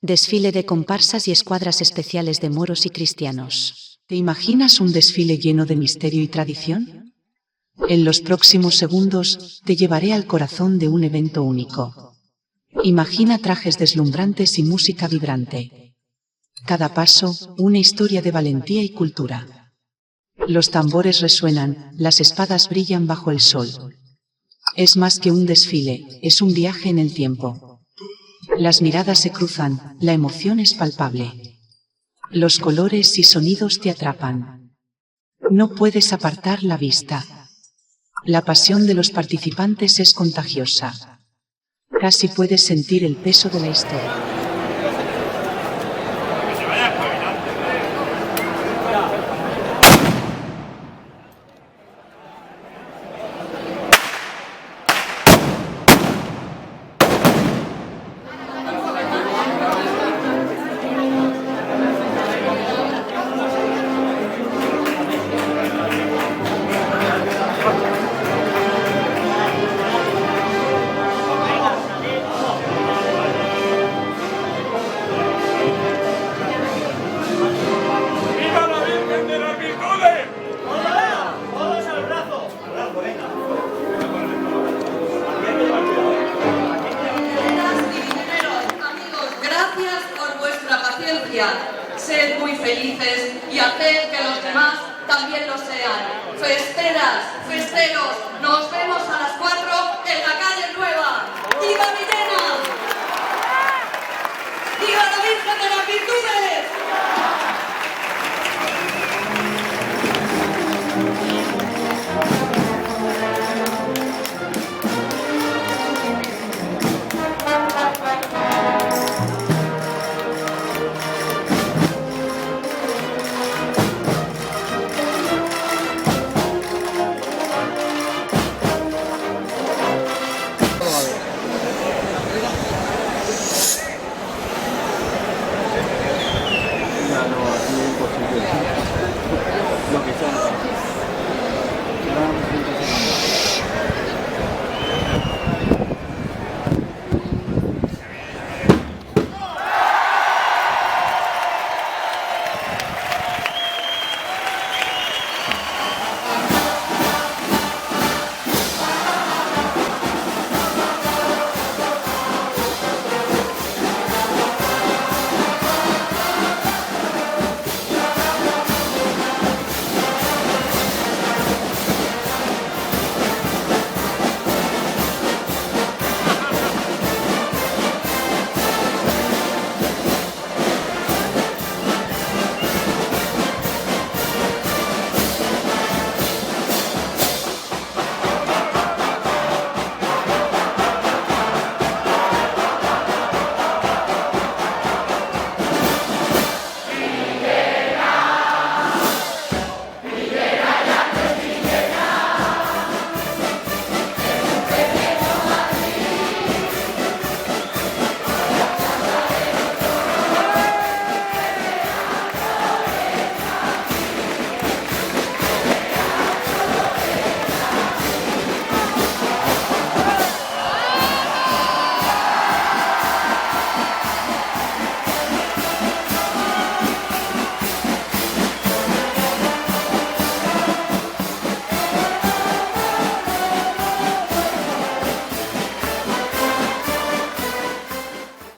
Desfile de comparsas y escuadras especiales de moros y cristianos. ¿Te imaginas un desfile lleno de misterio y tradición? En los próximos segundos, te llevaré al corazón de un evento único. Imagina trajes deslumbrantes y música vibrante. Cada paso, una historia de valentía y cultura. Los tambores resuenan, las espadas brillan bajo el sol. Es más que un desfile, es un viaje en el tiempo. Las miradas se cruzan, la emoción es palpable. Los colores y sonidos te atrapan. No puedes apartar la vista. La pasión de los participantes es contagiosa. Casi puedes sentir el peso de la historia. Sed muy felices y haced que los demás también lo sean. Festeras, festeros, nos vemos a las 4 en la calle Nueva. ¡Viva Villena! ¡Viva la Virgen de las Virtudes!